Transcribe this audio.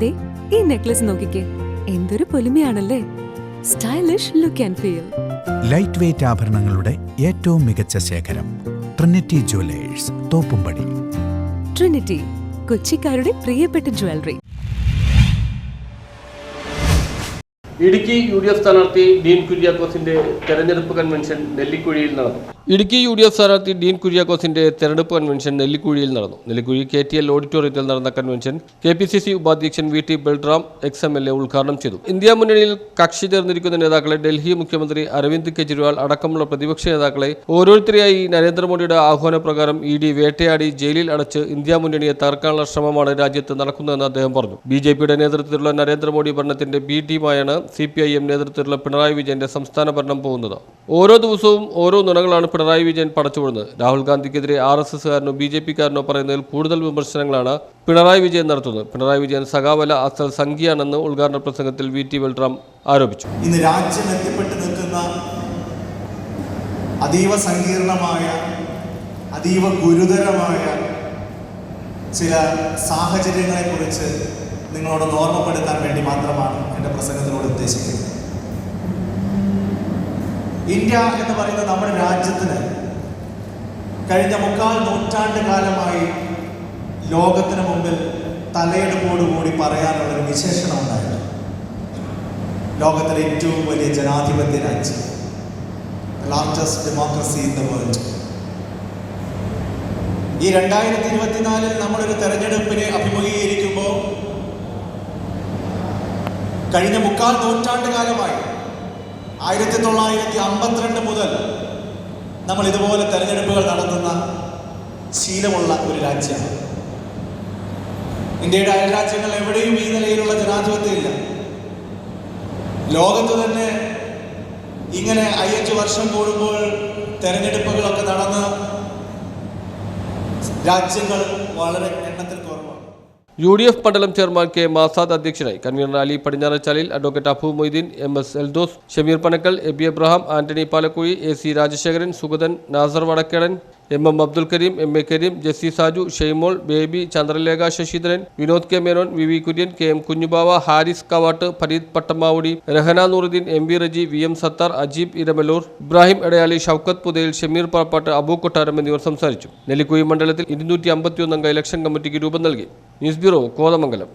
ദേ ഈ നെക്ലസ് നോക്കിക്കേ, എന്തൊരു പൊലിമയാണല്ലേ. Stylish look and feel. Light weight ആഭരണങ്ങളുടെ ഏറ്റവും മികച്ച ശേഖരം ട്രിനിറ്റി ജുവലേഴ്സ്, തോപ്പുംപടി. ട്രിനിറ്റി, കൊച്ചിക്കാരുടെ പ്രിയപ്പെട്ട ജ്വല്ലറി. ഇടുക്കി UDF സ്ഥാനാർത്ഥി ഡീൻ കുര്യാക്കോസിന്റെ തെരഞ്ഞെടുപ്പ് കൺവെൻഷൻ നെല്ലിക്കുഴിയിൽ നടന്നു. ഇടുക്കി UDF സ്ഥാനാർത്ഥി ഡീൻ കുര്യാക്കോസിന്റെ തെരഞ്ഞെടുപ്പ് കൺവെൻഷൻ നെല്ലിക്കുഴിയിൽ നടന്നു. നെല്ലിക്കുഴി KTL ഓഡിറ്റോറിയത്തിൽ നടന്ന കൺവെൻഷൻ KPCC ഉപാധ്യക്ഷൻ VT ബൽറാം XMLA ഉദ്ഘാടനം ചെയ്തു. ഇന്ത്യ മുന്നണിയിൽ കക്ഷി ചേർന്നിരിക്കുന്ന നേതാക്കളെ ഡൽഹി മുഖ്യമന്ത്രി അരവിന്ദ് കെജ്രിവാൾ അടക്കമുള്ള പ്രതിപക്ഷ നേതാക്കളെ ഓരോരുത്തരെയായി നരേന്ദ്രമോദിയുടെ ആഹ്വാനപ്രകാരം ED വേട്ടയാടി ജയിലിൽ അടച്ച് ഇന്ത്യ മുന്നണിയെ തകർക്കാനുള്ള ശ്രമമാണ് രാജ്യത്ത് നടക്കുന്നതെന്ന് അദ്ദേഹം പറഞ്ഞു. BJPയുടെ നേതൃത്വത്തിലുള്ള നരേന്ദ്രമോദി ഭരണത്തിന്റെ B ടീമായാണ് CPIM നേതൃത്വത്തിലുള്ള പിണറായി വിജയന്റെ സംസ്ഥാന ഭരണം പോകുന്നത്. ഓരോ ദിവസവും ഓരോ നുണകളാണ് പിണറായി വിജയൻ പടച്ചുവിടുന്നത്. രാഹുൽ ഗാന്ധിക്കെതിരെ RSSകാരനോ BJPക്കാരനോ പറയുന്നതിൽ കൂടുതൽ വിമർശനങ്ങളാണ് പിണറായി വിജയൻ നടത്തുന്നത്. പിണറായി വിജയൻ സഖാവല അസൽ സംഖ്യയാണെന്ന് ഉദ്ഘാടന പ്രസംഗത്തിൽ VT ബൽറാം ആരോപിച്ചു. ഇന്ന് രാജ്യം എത്തിപ്പെട്ട് നിൽക്കുന്ന അതീവ സങ്കീർണമായ, അതീവ ഗുരുതരമായ ചില സാഹചര്യങ്ങളെക്കുറിച്ച് നിങ്ങളോട് ഓർമ്മപ്പെടുത്താൻ വേണ്ടി മാത്രമാണ് എൻ്റെ പ്രസംഗത്തിലൂടെ ഉദ്ദേശിക്കുന്നത്. ഇന്ത്യ എന്ന് പറയുന്ന നമ്മുടെ രാജ്യത്തിന് കഴിഞ്ഞ 3/4 നൂറ്റാണ്ട് കാലമായി ലോകത്തിന് മുമ്പിൽ തലയെടുപ്പോടുകൂടി പറയാനുള്ളൊരു വിശേഷണം ഉണ്ടായിരുന്നു. ലോകത്തിലെ ഏറ്റവും വലിയ ജനാധിപത്യ രാജ്യം, largest democracy in the world. ഈ 2024 നമ്മളൊരു തെരഞ്ഞെടുപ്പിനെ അഭിമുഖീകരിക്കുമ്പോൾ കഴിഞ്ഞ 3/4 നൂറ്റാണ്ട് കാലമായി 1952 മുതൽ നമ്മൾ ഇതുപോലെ തെരഞ്ഞെടുപ്പുകൾ നടത്തുന്ന ശീലമുള്ള ഒരു രാജ്യമാണ്. ഇന്ത്യയുടെ അയൽരാജ്യങ്ങൾ എവിടെയും ഈ നിലയിലുള്ള ജനാധിപത്യമില്ല. ലോകത്ത് തന്നെ ഇങ്ങനെ 5 വർഷം കൂടുമ്പോൾ തെരഞ്ഞെടുപ്പുകളൊക്കെ നടന്ന രാജ്യങ്ങൾ വളരെ എണ്ണത്തിൽ കുറവാണ്. UDF മണ്ഡലം ചെയർമാൻ K മാസാദ് അധ്യക്ഷനായി. Convener Ali Padinjarachalil, advocate Abu Moideen, MS Eldose, Shameer Panakkal, Eby Abraham, Antony Palakkuzhi, AC Rajasekharan, Sugathan, Nasar Vadakkedan, MM Abdul Kareem, MA Kareem, Jessy Saju, Shaimol, Baby, Chandralekha Sasidharan, Vinod K Menon, VV Kurian, KM Kunjubava, Haris Kavat, Fareed Pattamavudi, Rahana Nooruddin, MB Reji, VM Sathar, Ajeeb Iramalloor, Ibrahim Edayali, Shoukath Puthayil, Shameer Pappattu, Abu Kottaram എന്നിവർ സംസാരിച്ചു. നെല്ലിക്കുഴി മണ്ഡലത്തിൽ 251 അംഗ ഇലക്ഷൻ കമ്മിറ്റിക്ക് രൂപം നൽകി. News bureau, Kothamangalam.